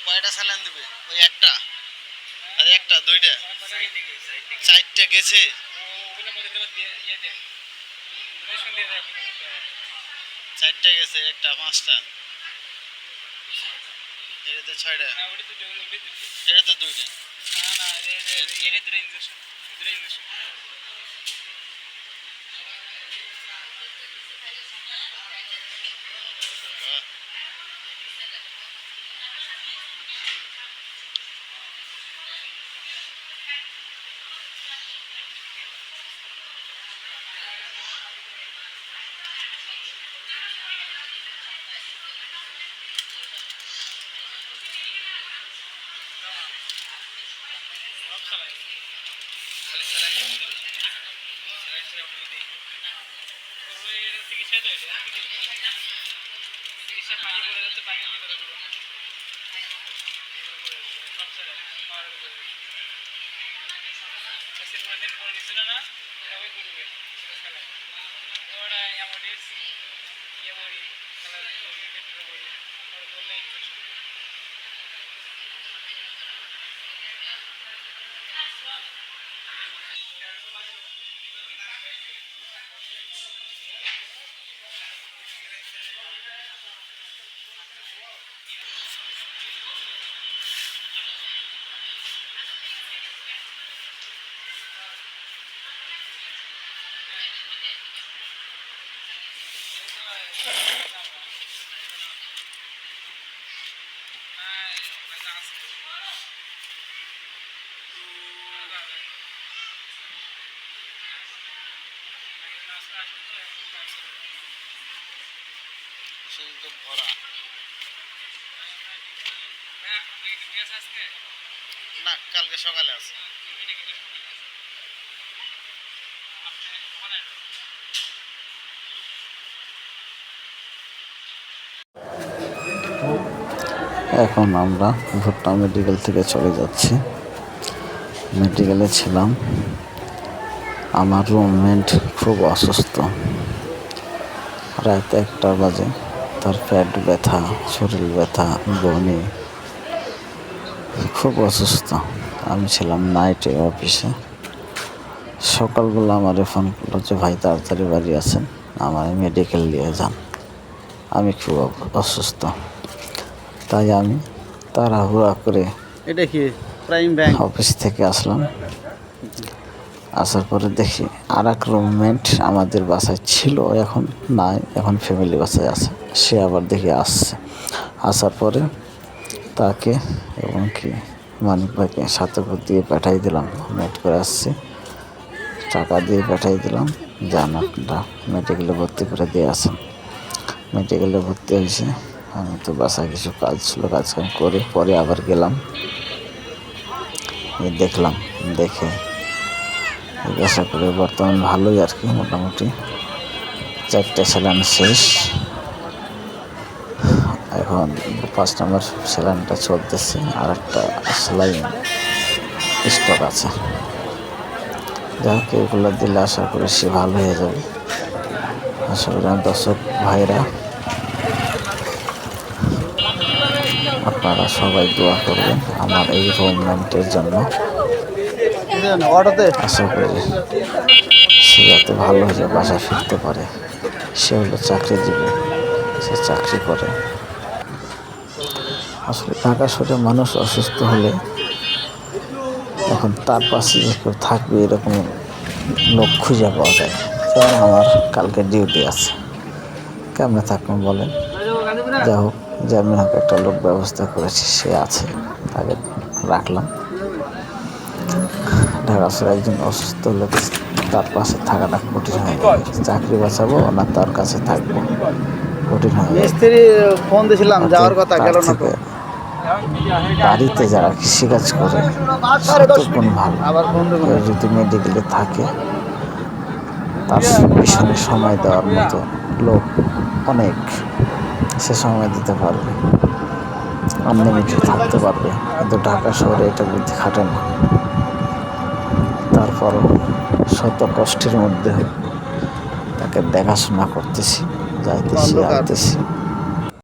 কয়টা স্যালাইন দিবে? ওই একটা আর একটা দুইটা চারটা গেছে। চারটা গেছে, একটা পাঁচটা, এটাতে ছয়টা, এটা তো দুইটা। তো ভরা না, কালকে সকালে আছে। এখন আমরা ভুট্টা মেডিকেল থেকে চলে যাচ্ছি। মেডিকেলে ছিলাম, আমার রুমমেট খুব অসুস্থ। রাত 1টা বাজে, তার পেট ব্যথা, শরীর ব্যথা, বমি, খুব অসুস্থ। আমি ছিলাম নাইটে অফিসে। সকালবেলা আমার ফোন করলো যে ভাই তাড়াতাড়ি বাড়ি আসেন, আমার মেডিকেল নিয়ে যান, আমি খুব অসুস্থ। তাই আমি তাড়াহুড়া করে এটা কি প্রাইম ব্যাংক অফিস থেকে আসলাম। আসার পরে দেখি আর এক রুমমেট আমাদের বাসায় ছিল, এখন নাই, এখন ফ্যামিলি বাসায় আছে। সে আবার দেখি আসছে। আসার পরে তাকে এবং কি মানিক ভাইকে সাথে দিয়ে পাঠাই দিলাম। নেট করে আসছে, টাকা দিয়ে পাঠাই দিলাম, যান আপনারা মেডিকেলে ভর্তি করে দিয়ে আসেন। মেডিকেলে ভর্তি হয়েছে। আমি তো বাসায় কিছু কাজ ছিল, কাজ করে পরে আবার গেলাম, দেখলাম, দেখে জিজ্ঞাসা করে বর্তমান ভালোই আর কি, মোটামুটি 4টে স্যালাইন শেষ। এখন 5 নম্বর স্যালাইনটা চলতেছে, আর একটা স্যালাইন স্টক আছে। যাই হোক, এগুলো দিলে আশা করি সে ভালো হয়ে যাবে। আশা করি আমার দর্শক ভাইরা আপনারা সবাই দোয়া করবেন আমার এই রুমমেটের জন্য। আশা করি সে যাতে ভালো হয়ে বাসা ফিরতে পারে। সে হলো চাকরিজীবী, সে চাকরি করে। আসলে ঢাকা শহরে মানুষ অসুস্থ হলে এখন তার পাশে যে কেউ থাকবে এরকম লোক খুঁজে পাওয়া যায়। যেমন আমার কালকে ডিউটি আছে, কেমনে থাকবেন বলেন? যা হোক, যেমন হোক একটা লোক ব্যবস্থা করেছি, সে আছে, তাকে রাখলাম। ঢাকা শহরে একজন অসুস্থ হলে তার পাশে থাকাটা কঠিন হয়ে যাবে। চাকরি বাঁচাবো না তার কাছে থাকবো, কঠিন হয়ে যাবে। মিস্ত্রি ফোন দিয়েছিলাম যাওয়ার কথা, তার গেল না তো। থেকে বাড়িতে যারা কৃষিকাজ করে ততক্ষণ ভালো। আবার ফোন দেবো। কেউ যদি মেডিকেলে থাকে তার পিছনে সময় দেওয়ার মতো লোক অনেক, সে সময় দিতে পারবে, আনলিমিটেড থাকতে পারবে। কিন্তু ঢাকা শহরে এটা বুদ্ধি খাটে না। তারপরও শত কষ্টের মধ্যে তাকে দেখাশোনা করতেছি, যাইতেছি অন্ধকার। আসতেছি।